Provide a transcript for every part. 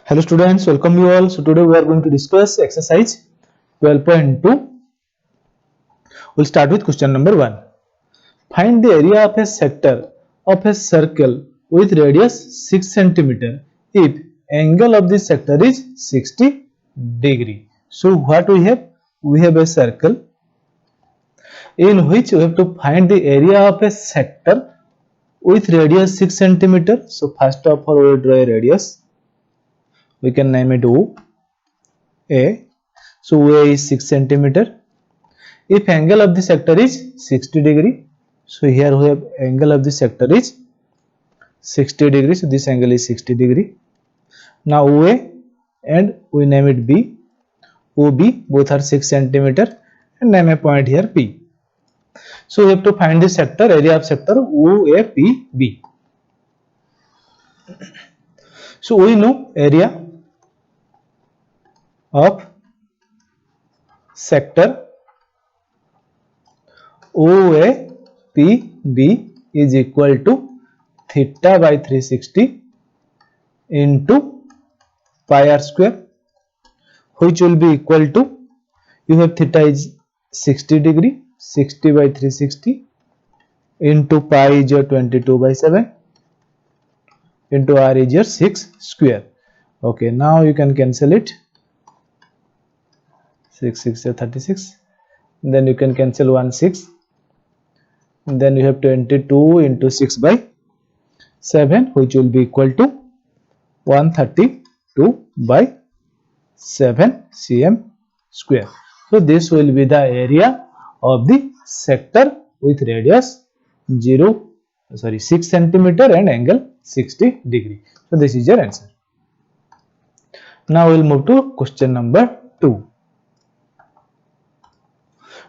Hello students, welcome you all. So today we are going to discuss exercise 12.2. We'll start with question number 1. Find the area of a sector of a circle with radius 6 cm if angle of the sector is 60 degree. So what we have? We have a circle in which we have to find the area of a sector with radius 6 cm. So first of all we will draw a radius. We can name it O. A. So A is 6 cm. If angle of the sector is 60 degree, so here we have angle of the sector is 60 degree. So this angle is 60 degree. Now OA and we name it B. OB both are 6 cm and name a point here P. So we have to find the sector area of sector OAPB. So we know area of sector OAPB is equal to theta by 360 into pi r square, which will be equal to, you have theta is 60 degree, 60 by 360 into pi is your 22 by 7 into r is your 6 square. Okay, now you can cancel it. 6 6 36. Then you can cancel 1 6. Then you have 22 into 6 by 7, which will be equal to 132 by 7 cm square. So this will be the area of the sector with radius 6 centimeter and angle 60 degree. So this is your answer. Now we will move to question number 2.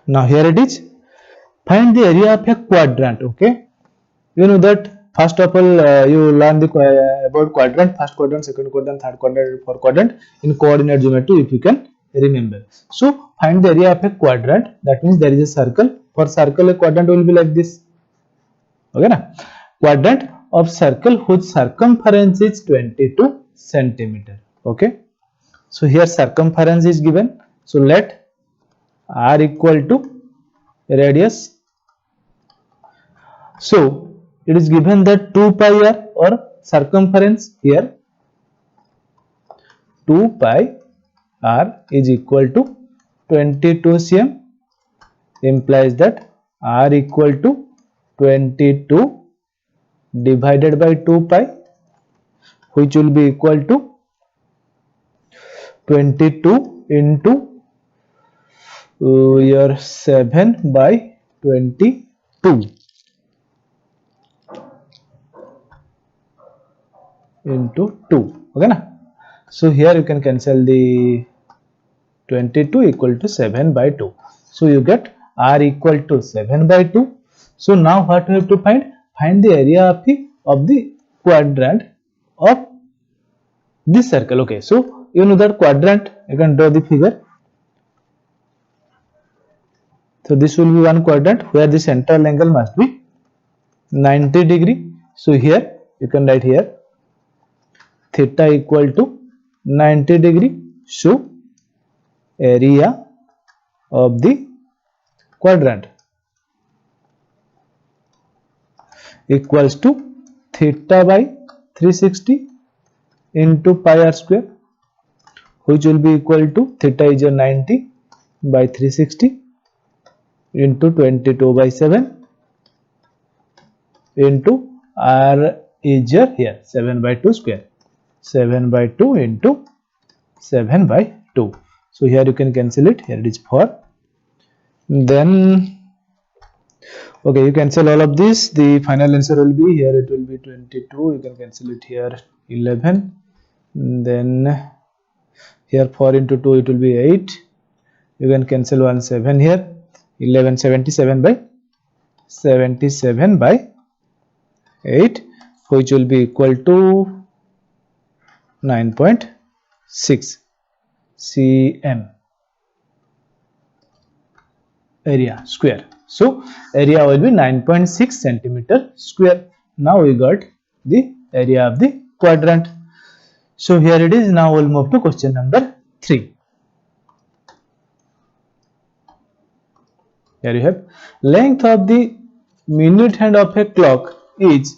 Now here it is. Find the area of a quadrant. Okay, you know that first of all you learn the about quadrant, first quadrant, second quadrant, third quadrant, fourth quadrant in coordinate geometry, if you can remember. So find the area of a quadrant. That means there is a circle. For circle a quadrant will be like this. Okay na? Quadrant of circle whose circumference is 22 centimeter. Okay, so here circumference is given. So let r equal to radius. So it is given that 2 pi r or circumference here 2 pi r is equal to 22 cm, implies that r equal to 22 divided by 2 pi, which will be equal to 22 into your 7 by 22 into 2. Okay na? So here you can cancel the 22 equal to 7 by 2. So you get r equal to 7 by 2. So now what we have to find? Find the area of the quadrant of this circle. Okay, so you know that quadrant, you can draw the figure. So this will be one quadrant where the central angle must be 90 degree. So here you can write here theta equal to 90 degree. So area of the quadrant equals to theta by 360 into pi r square, which will be equal to theta is your 90 by 360 into 22 by 7 into r is your here 7 by 2 square, 7 by 2 into 7 by 2. So here you can cancel it. Here it is 4. Then okay, you cancel all of this. The final answer will be here. It will be 22. You can cancel it here 11. Then here 4 into 2 it will be 8. You can cancel 1 7 here. 11 77 by 8, which will be equal to 9.6 cm area square. So area will be 9.6 centimeter square. Now we got the area of the quadrant. So here it is. Now we'll move to question number 3. Here you have length of the minute hand of a clock is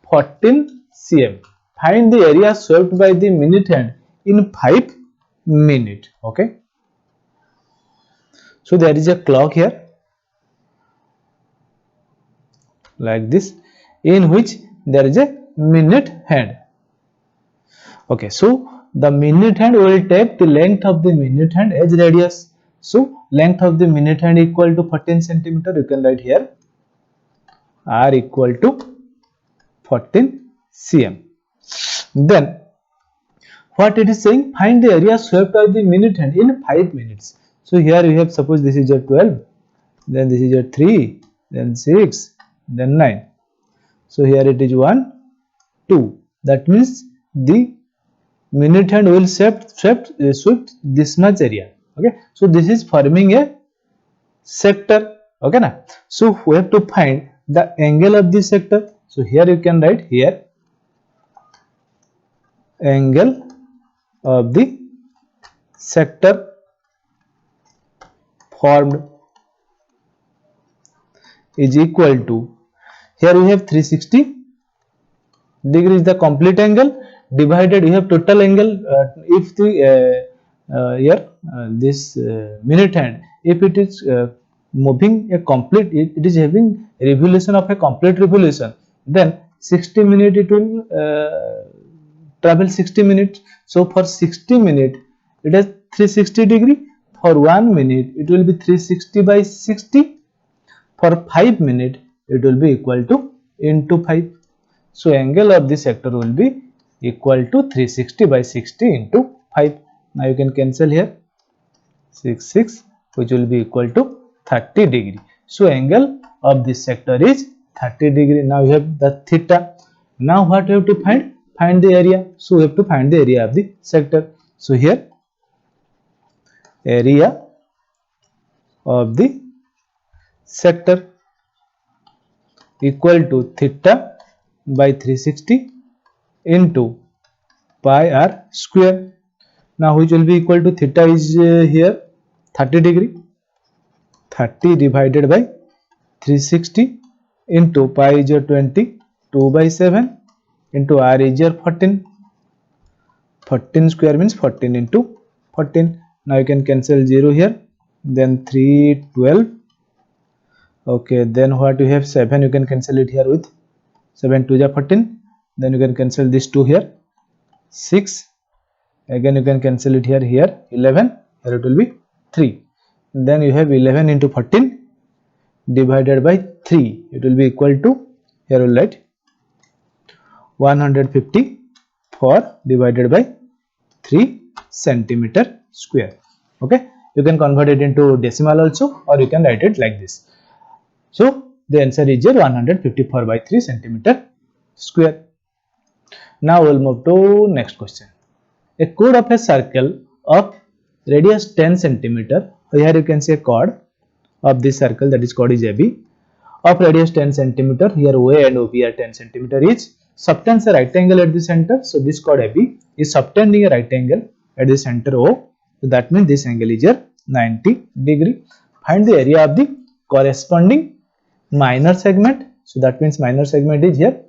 14 cm. Find the area swept by the minute hand in 5 minutes. Okay. So there is a clock here like this, in which there is a minute hand. Okay, so the minute hand will take the length of the minute hand as radius. So length of the minute hand equal to 14 centimeter. You can write here r equal to 14 cm. Then what it is saying, find the area swept by the minute hand in 5 minutes. So here you have, suppose this is your 12, then this is your 3, then 6, then 9. So here it is 1, 2. That means the minute hand will swept this much area. Okay, so this is forming a sector. Okay na. So we have to find the angle of this sector. So here you can write here angle of the sector formed is equal to, here we have 360 degree is the complete angle, divided you have total angle. If the this minute hand, if it is moving a complete, it is having revolution of a complete revolution, then 60 minutes it will travel 60 minutes. So for 60 minutes it has 360 degree. For 1 minute it will be 360 by 60. For 5 minutes it will be equal to into 5. So angle of this sector will be equal to 360 by 60 into 5. Now you can cancel here 6, which will be equal to 30 degree. So angle of this sector is 30 degree. Now you have the theta. Now what you have to find? Find the area. So we have to find the area of the sector. So here area of the sector equal to theta by 360 into pi r square. Now which will be equal to, theta is here 30 degree, 30 divided by 360 into pi is your 20, 2 by 7 into r is your 14. 14 square means 14 into 14. Now you can cancel 0 here, then 3, 12. Okay, then what you have, 7, you can cancel it here with 7 2 is 14. Then you can cancel this 2 here, 6. Again you can cancel it here, 11. Here it will be 3. Then you have 11 into 14 divided by 3. It will be equal to, here we will write 154 divided by 3 centimeter square. Okay, you can convert it into decimal also, or you can write it like this. So the answer is here 154 by 3 centimeter square. Now we will move to next question. A chord of a circle of radius 10 centimeter. Here you can see a chord of this circle, that is chord is AB, of radius 10 centimeter. Here OA and OB are 10 centimeter each. Subtends a right angle at the center. So this chord AB is subtending a right angle at the center O. So that means this angle is here 90 degree. Find the area of the corresponding minor segment. So that means minor segment is here.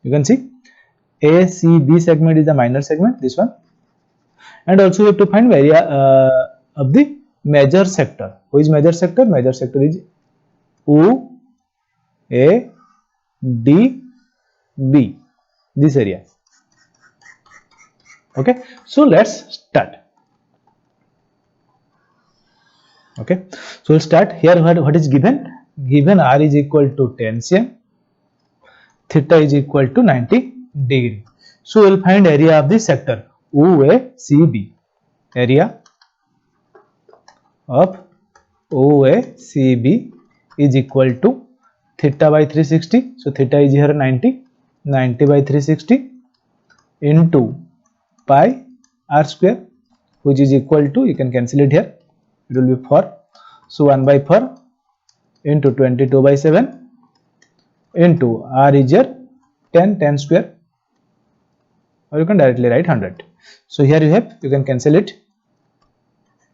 You can see ACB segment is the minor segment, this one. And also you have to find area of the major sector. Who is major sector? Major sector is O, A, D, B. This area. Okay. So let's start. Okay. So we'll start here. What is given? Given R is equal to 10 cm. Theta is equal to 90 degree. So we'll find area of the sector OACB. Area of OACB is equal to theta by 360. So theta is here 90. 90 by 360 into pi r square, which is equal to, you can cancel it here, it will be 4. So 1 by 4 into 22 by 7 into r is here 10 square. or you can directly write 100. So here you have, you can cancel it.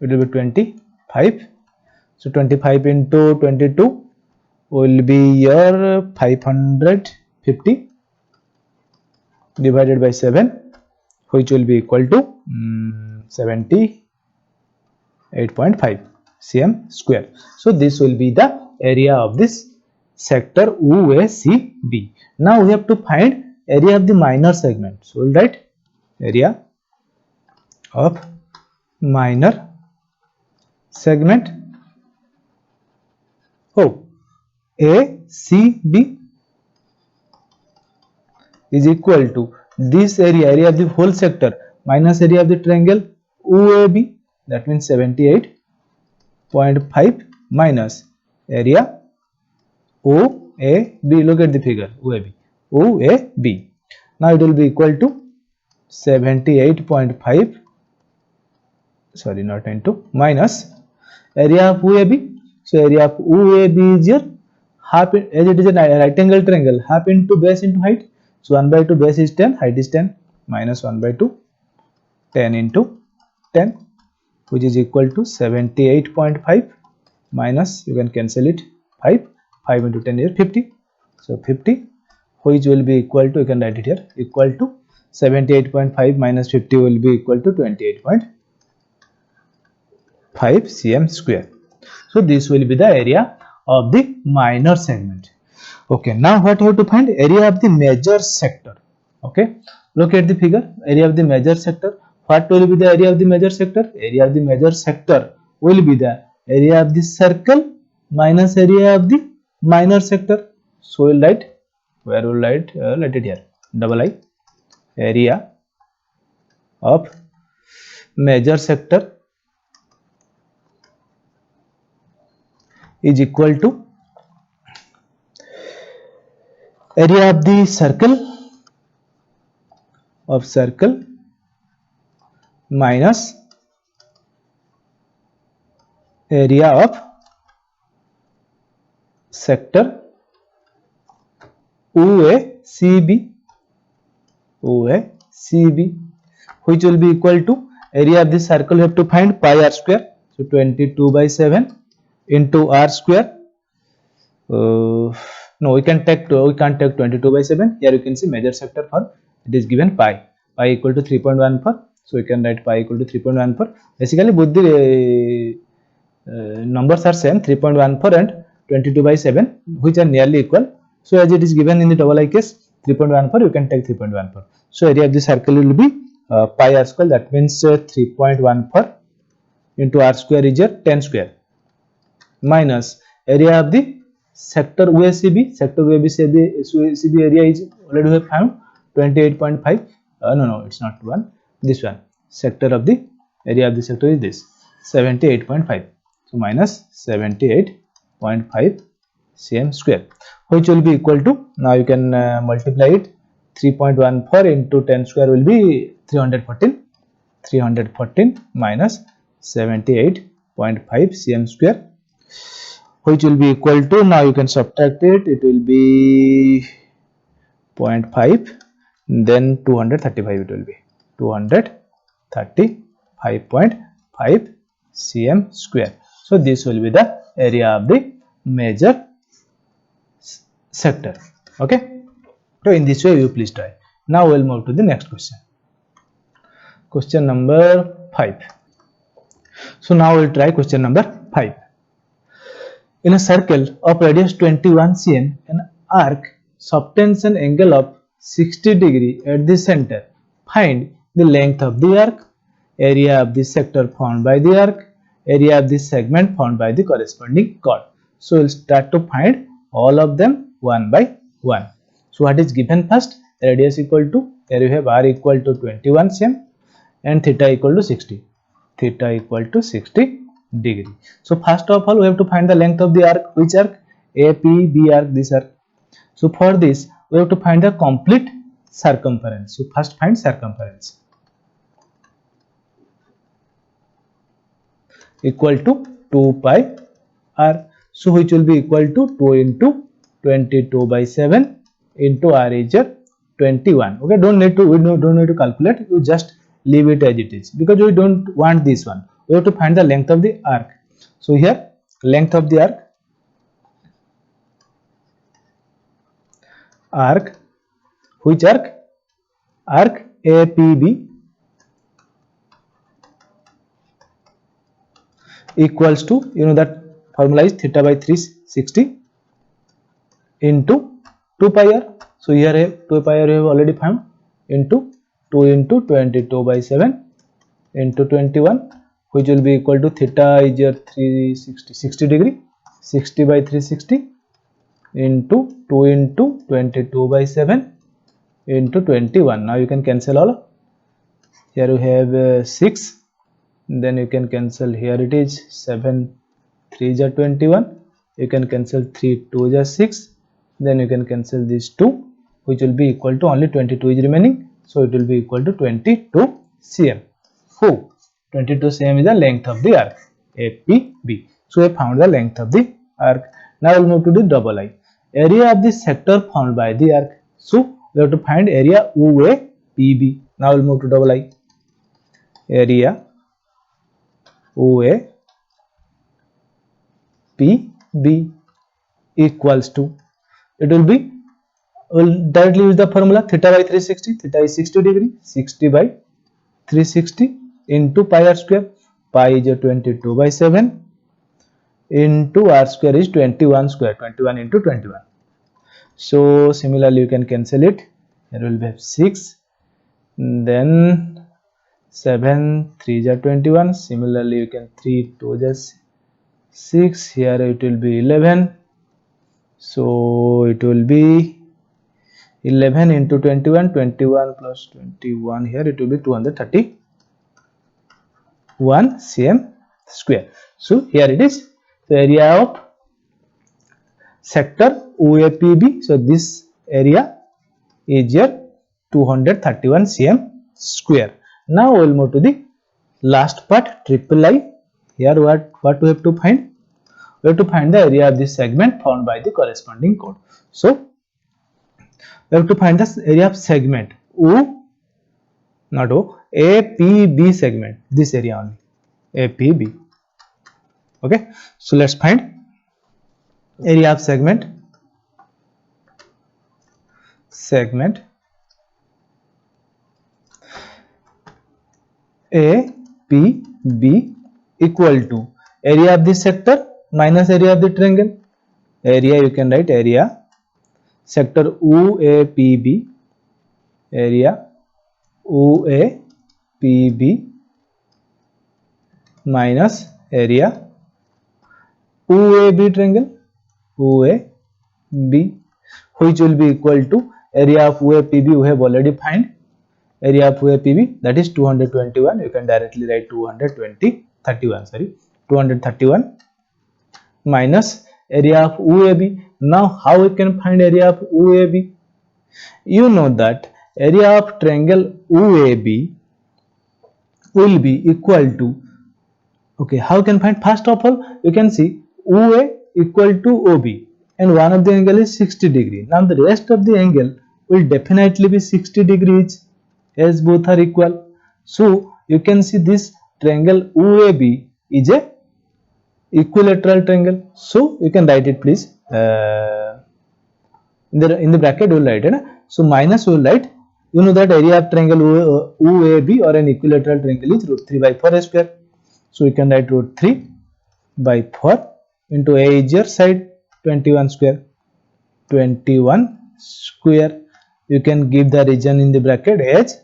It will be 25. So 25 into 22 will be your 550 divided by 7, which will be equal to 78.5 cm square. So this will be the area of this sector OACB. Now we have to find area of the minor segment. So we'll write area of minor segment ACB is equal to this area of the whole sector minus area of the triangle OAB, that means 78.5 minus area OAB. Look at the figure, OAB. Now it will be equal to 78.5, sorry, not into, minus area of OAB. So area of OAB is your half, as it is a right angle triangle, half into base into height. So 1 by 2 base is 10, height is 10, minus 1 by 2, 10 into 10, which is equal to 78.5 minus, you can cancel it, 5 into 10 is 50. So 50, which will be equal to, you can write it here, equal to 78.5 minus 50 will be equal to 28.5 cm square. So this will be the area of the minor segment. Okay, now what we have to find? Area of the major sector. Okay, look at the figure, area of the major sector. What will be the area of the major sector? Area of the major sector will be the area of the circle minus area of the minor sector. So we'll write, where will write, let it here, double I, area of major sector is equal to area of the circle minus area of sector OACB, which will be equal to area of the circle. We have to find pi r square. So 22 by 7 into r square. No, we can't take 22 by 7. Here you can see major sector for it is given pi equal to 3.14. So we can write pi equal to 3.14. Basically both the numbers are same, 3.14 and 22 by 7, which are nearly equal. So as it is given in the double I case 3.14, you can take 3.14. So area of the circle will be pi r square, that means 3.14 into r square is your 10 square, minus area of the sector OACB. Sector OACB area is already we have found 28.5. No, it's not one. This one, sector of the area of the sector is this 78.5. So minus 78.5 cm square, which will be equal to, now you can multiply it, 3.14 into 10 square will be 314 minus 78.5 cm square, which will be equal to, now you can subtract it, it will be 0.5, then 235, it will be 235.5 cm square. So this will be the area of the major sector. Okay, so in this way you please try. Now we will move to the next question. Question number 5. So now we will try question number 5. In a circle of radius 21 cm, an arc subtends an angle of 60 degree at the center. Find the length of the arc, area of the sector formed by the arc, area of the segment formed by the corresponding chord. So we'll start to find all of them one by one. So what is given first? Radius equal to, here you have r equal to 21 cm and theta equal to 60. Theta equal to 60 degree. So first of all we have to find the length of the arc. Which arc? AP, B arc, this arc. So for this we have to find the complete circumference. So first find circumference. Equal to 2 pi r. So which will be equal to 2 into 22 by 7 into r is 21. Okay, don't need to calculate, you just leave it as it is, because we don't want this one. We have to find the length of the arc. So here length of the arc, which arc? Arc APB equals to, you know that formula is theta by 360 into 2 pi r. So here 2 pi r we have already found, into 2 into 22 by 7 into 21, which will be equal to theta is your 60 degree, 60 by 360 into 2 into 22 by 7 into 21. Now you can cancel all. Here we have 6, then you can cancel, here it is 7 3 is 21, you can cancel 3 2 is 6, then you can cancel these 2, which will be equal to only 22 is remaining, so it will be equal to 22 cm. 22 cm is the length of the arc APB. So we found the length of the arc. Now we'll move to the double I. Area of the sector formed by the arc. So we have to find area OAPB. Now we'll move to double I. Area OAPB equals to, it will be, we'll directly use the formula theta by 360. Theta is 60 degree, 60 by 360 into pi r square. Pi is 22 by 7 into r square is 21 square, 21 into 21. So similarly you can cancel it. Here will be 6, then 7 3 is 21. Similarly you can 3 2 is 6. Here it will be 11. So it will be 11 into 21, 21 plus 21, here it will be 231 cm square. So here it is the area of sector OAPB. So this area is your 231 cm square. Now we will move to the last part, triple I. Here what we have to find? We have to find the area of this segment formed by the corresponding chord. So we have to find the area of segment APB segment, this area only, APB. Okay, so let's find area of segment APB equal to area of this sector minus area of the triangle. Area you can write area sector OAPB, area OAPB minus area OAB triangle, OAB, which will be equal to area of OAPB we have already find. Area of OAPB, that is 221. You can directly write 231 minus area of OAB. Now how we can find area of OAB? You know that area of triangle OAB will be equal to, okay, how can find? First of all, you can see OA equal to OB, and one of the angle is 60 degree. Now the rest of the angle will definitely be 60 degrees, as both are equal. So you can see this triangle OAB is a equilateral triangle. So you can write it, please. In the bracket we will write it. So minus we will write. You know that area of triangle OAB or an equilateral triangle is root 3 by 4 square. So we can write root 3 by 4 into A is your side, 21 square. 21 square. You can give the region in the bracket as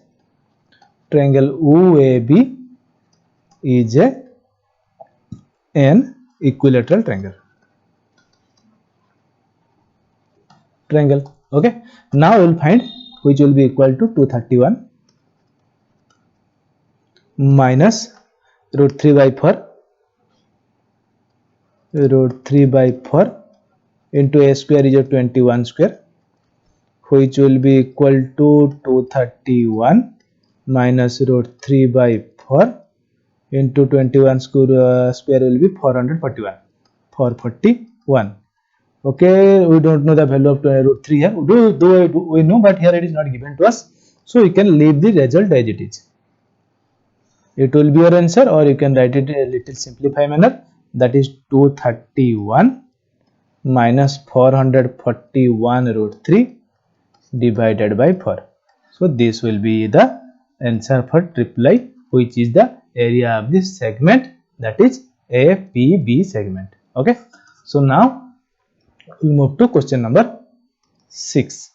triangle OAB is an equilateral triangle. Okay. Now we will find which will be equal to 231 minus root 3 by 4 into A square is 21 square, which will be equal to 231 minus root 3 by 4 into 21 square will be 441. Okay, we don't know the value of root 3 here, though we know, but here it is not given to us, so we can leave the result as it is. It will be your answer, or you can write it in a little simplified manner, that is 231 minus 441 root 3 divided by 4. So this will be the answer for triple I, which is the area of this segment, that is APB segment. Okay, so now we move to question number 6.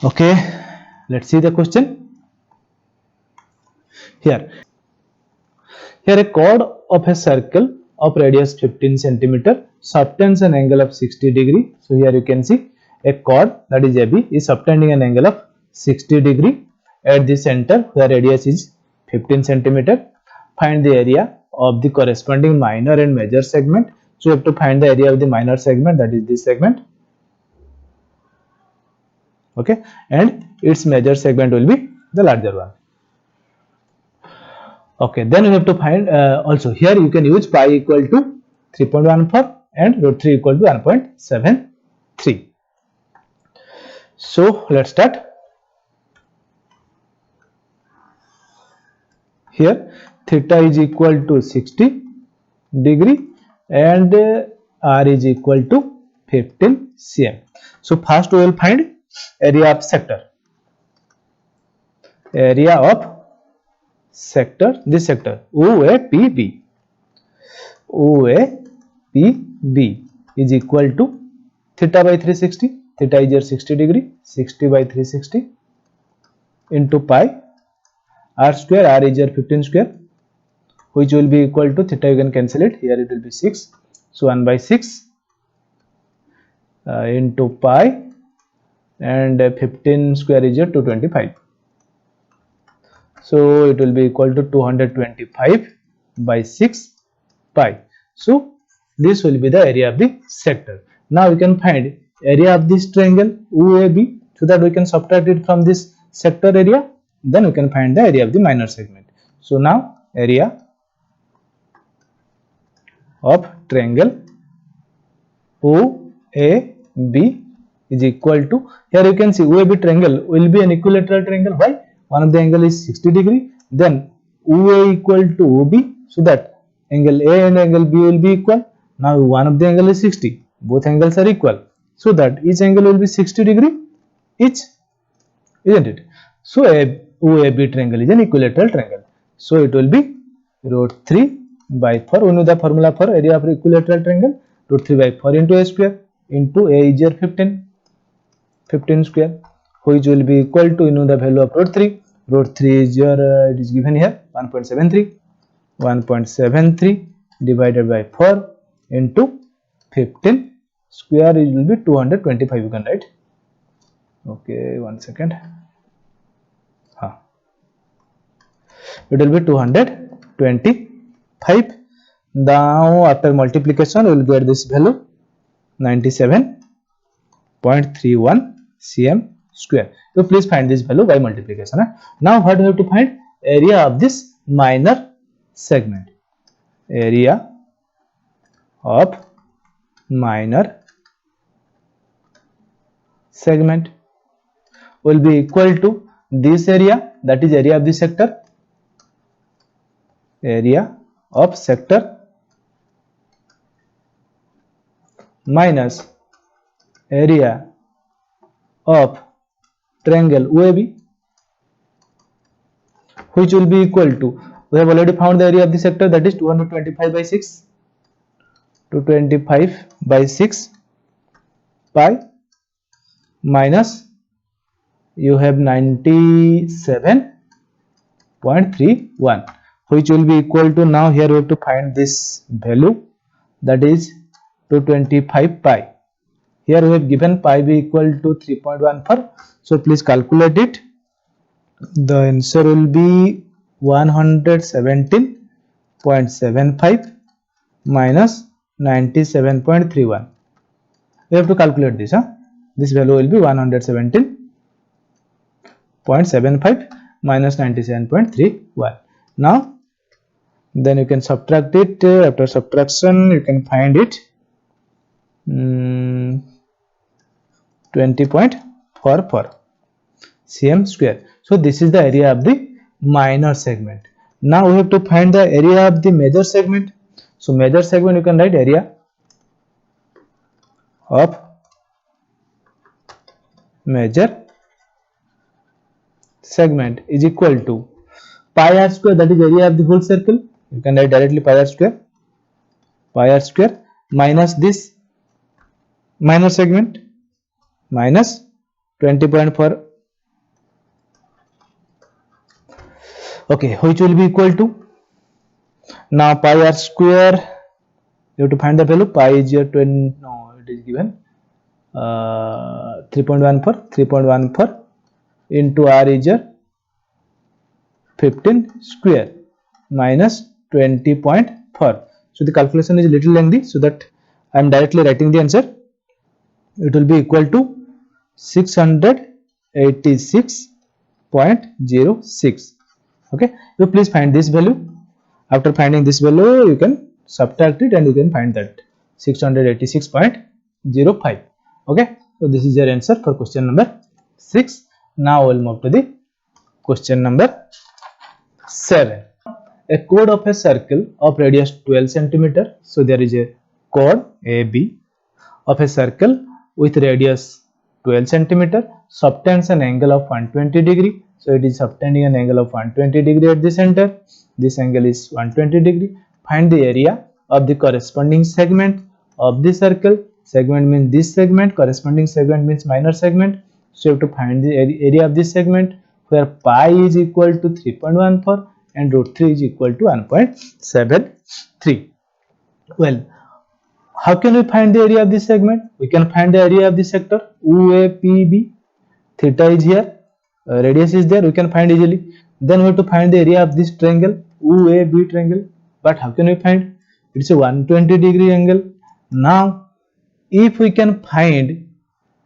Okay, let's see the question. Here a chord of a circle of radius 15 centimeter subtends an angle of 60 degree. So here you can see a chord, that is AB, is subtending an angle of 60 degree at the center where radius is 15 centimeter. Find the area of the corresponding minor and major segment. So you have to find the area of the minor segment, that is this segment. Okay, and its major segment will be the larger one. Okay, then you have to find also here you can use pi equal to 3.14 and root 3 equal to 1.73. So let's start. Here theta is equal to 60 degree and r is equal to 15 cm. So first we will find area of sector. Area of sector, this sector OAPB. OAPB is equal to theta by 360. Theta is your 60 degree. 60 by 360 into pi r square. R is your 15 square, which will be equal to theta. You can cancel it. Here it will be 6. So 1 by 6 into pi, and 15 square is your 225. So it will be equal to 225 by 6 pi. So this will be the area of the sector. Now we can find area of this triangle OAB, so that we can subtract it from this sector area. Then we can find the area of the minor segment. So now area of triangle OAB is equal to, here you can see OAB triangle will be an equilateral triangle. Why? One of the angle is 60 degree, then OA equal to OB, so that angle A and angle B will be equal. Now one of the angle is 60, both angles are equal, so that each angle will be 60 degree each, isn't it? So OAB triangle is an equilateral triangle. So it will be root 3 by 4. We know the formula for area of equilateral triangle, root 3 by 4 into a square into a is your 15 square, which will be equal to, you know the value of root 3. Root 3 is your it is given here 1.73 divided by 4 into 15 square, it will be 225. You can write. Okay, 1 second. It will be 225. Now after multiplication we will get this value 97.31 cm square. So please find this value by multiplication. Now what we have to find? Area of this minor segment. Area of minor segment will be equal to this area, that is area of the sector. Area of sector minus area of triangle OAB, which will be equal to, we have already found the area of the sector, that is 225 by 6. 225 by 6 pi minus you have 97.31, which will be equal to, now here we have to find this value, that is 225 pi. Here we have given pi be equal to 3.14. So please calculate it. The answer will be 117.75 minus 97.31. We have to calculate this. This value will be 117.75 minus 97.31. Now then you can subtract it. After subtraction you can find it 20.44 cm square. So this is the area of the minor segment. Now we have to find the area of the major segment. So major segment, you can write area of major segment is equal to pi r square, that is area of the whole circle. You can write directly pi r square minus this minor segment minus 20.4. okay, which will be equal to, now pi r square, you have to find the value. Pi is your 20, no, it is given 3.14 into r is your 15 square minus 20.4. so the calculation is a little lengthy, so that I am directly writing the answer. It will be equal to 686.06. okay, you please find this value. After finding this value, you can subtract it and you can find that 686.05. okay, so this is your answer for question number 6. Now we'll move to the question number 7. A chord of a circle of radius 12 cm. So there is a chord AB of a circle with radius 12 cm subtends an angle of 120 degree. So it is subtending an angle of 120 degree at the center. This angle is 120 degree. Find the area of the corresponding segment of the circle. Segment means this segment, corresponding segment means minor segment. So you have to find the area of this segment, where pi is equal to 3.14 and root 3 is equal to 1.73. Well, how can we find the area of this segment? We can find the area of this sector UAPB. Theta is here, radius is there, we can find easily. Then we have to find the area of this triangle UAB triangle. But how can we find? It's a 120 degree angle. Now if we can find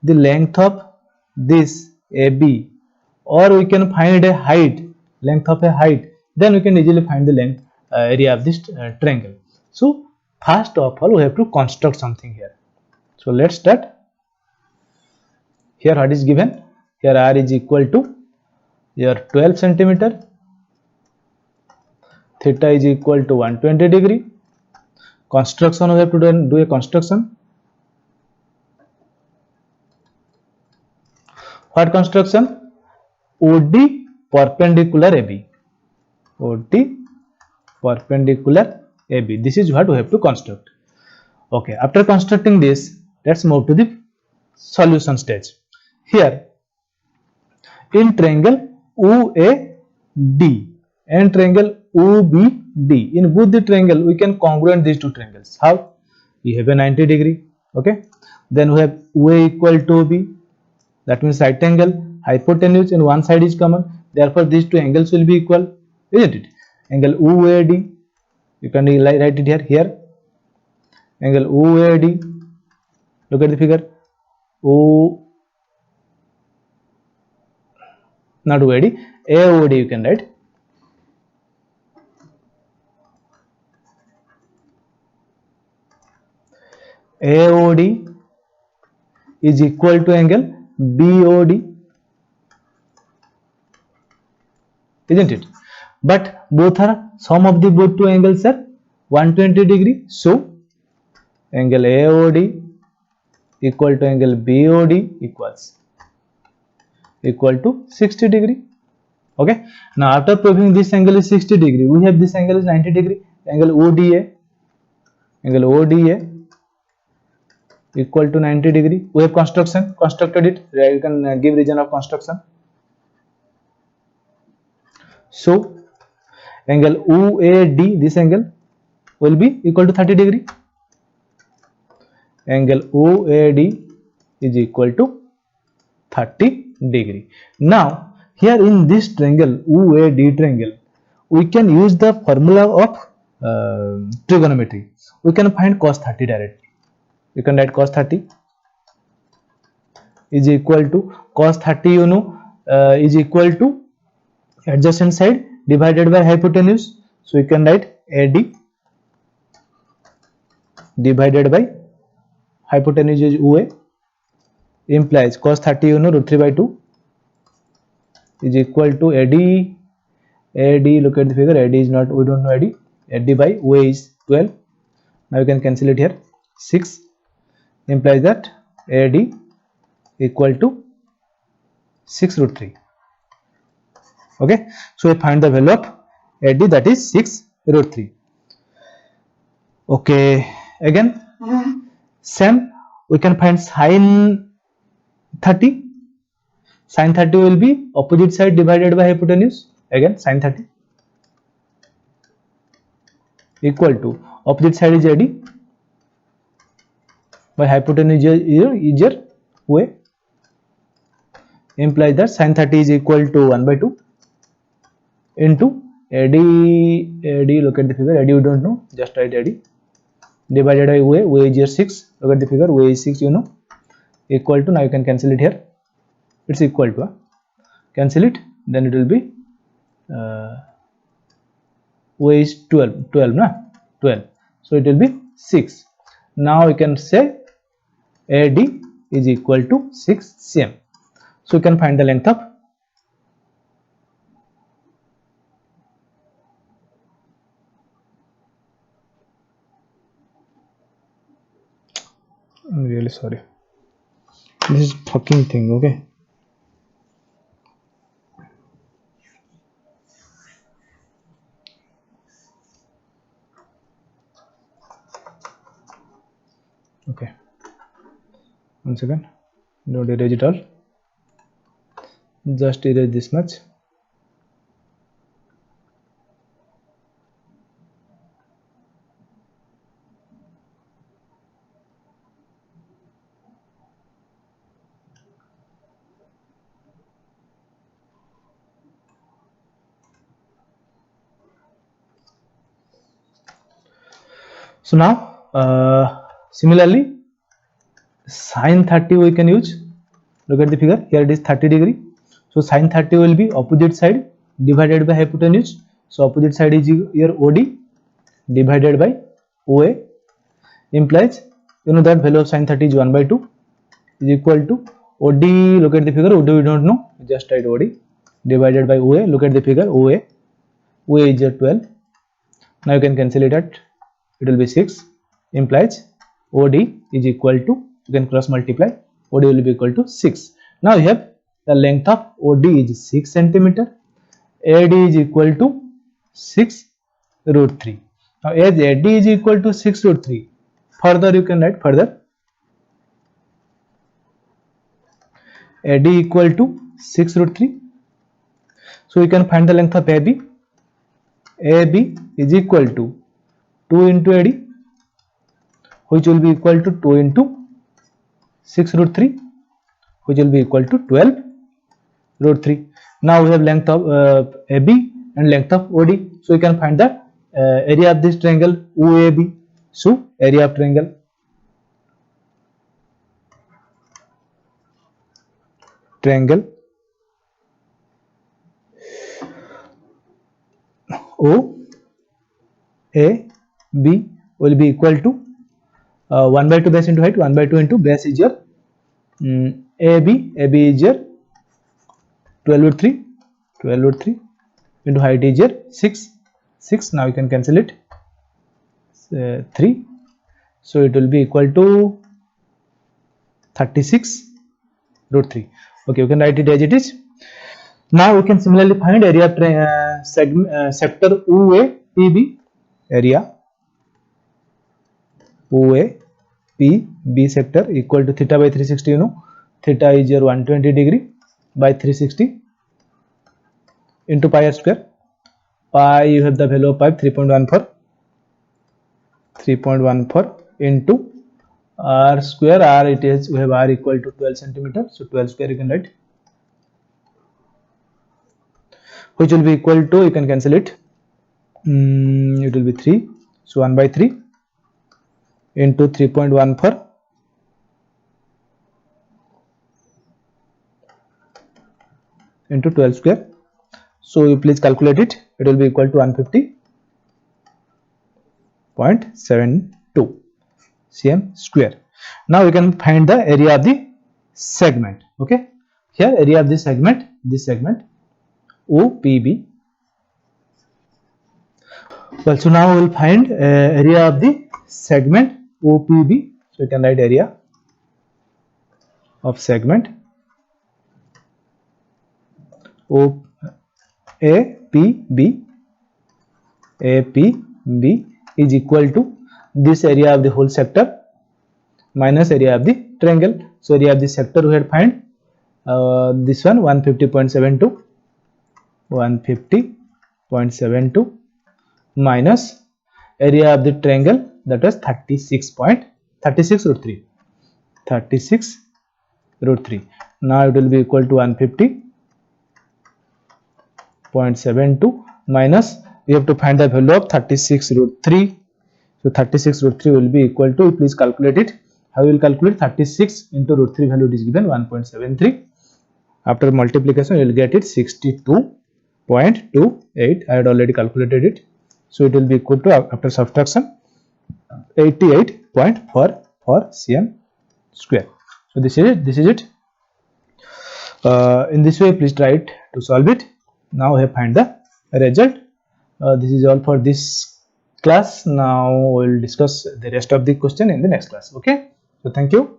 the length of this AB, or we can find a height, length of a height, then we can easily find the length area of this triangle. So first of all we have to construct something here. So let's start. Here what is given? Here r is equal to your 12 cm, theta is equal to 120 degree. Construction, we have to do a construction. What construction? OD perpendicular AB. OD perpendicular AB. This is what we have to construct. Okay, after constructing this, let's move to the solution stage. Here in triangle OAD and triangle OBD, in both the triangle we can congruent these two triangles. How? We have a 90 degree. Okay, then we have OA equal to OB, that means right angle, hypotenuse in one side is common, therefore these two angles will be equal, isn't it? Angle OAD, you can write it here. Here angle OAD, look at the figure, not OAD, AOD you can write. AOD is equal to angle BOD, isn't it? But both are, sum of the both two angles are 120 degree. So angle AOD equal to angle BOD equal to 60 degree. Okay, now after proving this angle is 60 degree, we have this angle is 90 degree. Angle ODA equal to 90 degree. We have constructed it. You can give reason of construction. So angle OAD, this angle will be equal to 30 degree. Angle OAD is equal to 30 degree. Now here in this triangle OAD triangle, we can use the formula of trigonometry. We can find cos 30 directly. You can write cos 30 is equal to, cos 30 you know is equal to adjacent side divided by hypotenuse. So you can write AD divided by hypotenuse is OA implies cos 30 you know root 3 by 2 is equal to AD. Look at the figure. AD is not, we don't know AD. AD by OA is 12. Now you can cancel it here. 6 implies that AD equal to 6 root 3. Okay, so we find the value of AD, that is 6 root 3. Okay, again same, we can find sin 30. Sin 30 will be opposite side divided by hypotenuse. Again sin 30 equal to opposite side is AD by hypotenuse is your OA implies that sin 30 is equal to 1 by 2 into AD. Look at the figure. AD you don't know, just write AD divided by OA. OA is your 6. Look at the figure. OA is 6, you know, equal to, now you can cancel it here. It's equal to cancel it, then it will be OA is 12 na 12, so it will be 6. Now we can say AD is equal to 6 cm. So you can find the length of I'm really sorry, this is fucking thing. Okay, okay, once again, don't erase it all, just erase this much. So now similarly sin 30 we can use. Look at the figure, here it is 30 degree, so sin 30 will be opposite side divided by hypotenuse. So opposite side is your OD divided by OA implies, you know, that value of sin 30 is 1 by 2 is equal to OD. Look at the figure. OD we don't know, just write OD divided by OA. Look at the figure. OA is 12. Now you can cancel it at, it will be 6 implies OD is equal to, you can cross multiply, OD will be equal to 6. Now you have the length of OD is 6 centimeter, AD is equal to 6 root 3. Now as AD is equal to 6 root 3, further you can write further AD equal to 6 root 3. So you can find the length of AB. AB is equal to 2 into AD, which will be equal to 2 into 6 root 3, which will be equal to 12 root 3. Now we have length of AB and length of OD. So you can find the area of this triangle OAB. So area of triangle OAB will be equal to 1 by 2 base into height, 1 by 2 into base is your AB is your 12 root 3 into height is your 6. Now you can cancel it, 3, so it will be equal to 36 root 3. Okay, you can write it as it is. Now we can similarly find area of sector OAPB. Area OAPB sector equal to theta by 360. You know, theta is your 120 degree by 360 into pi r square. Pi, you have the value of pi 3.14 into r square. R, it is, we have r equal to 12 centimeter, so 12 square you can write, which will be equal to, you can cancel it, it will be 3, so 1 by 3 into 3.14 into 12 square. So you please calculate it, it will be equal to 150 0.72 cm square. Now we can find the area of the segment. Okay, here area of the segment, this segment OPB. Well, so now we will find area of the segment OPB. So you can write area of segment APB is equal to this area of the whole sector minus area of the triangle. So area of the sector we had find this one 150.72 minus area of the triangle, that was 36 root 3. Now it will be equal to 150.72 minus, we have to find the value of 36 root 3. So 36 root 3 will be equal to, please calculate it. How we will calculate? 36 into root 3 value is given 1.73. After multiplication you will get it 62.28. I had already calculated it. So it will be equal to, after subtraction, 88.44 cm square. So this is it. In this way, please try it to solve it. Now we have find the result. This is all for this class. Now we will discuss the rest of the question in the next class. Okay, so thank you.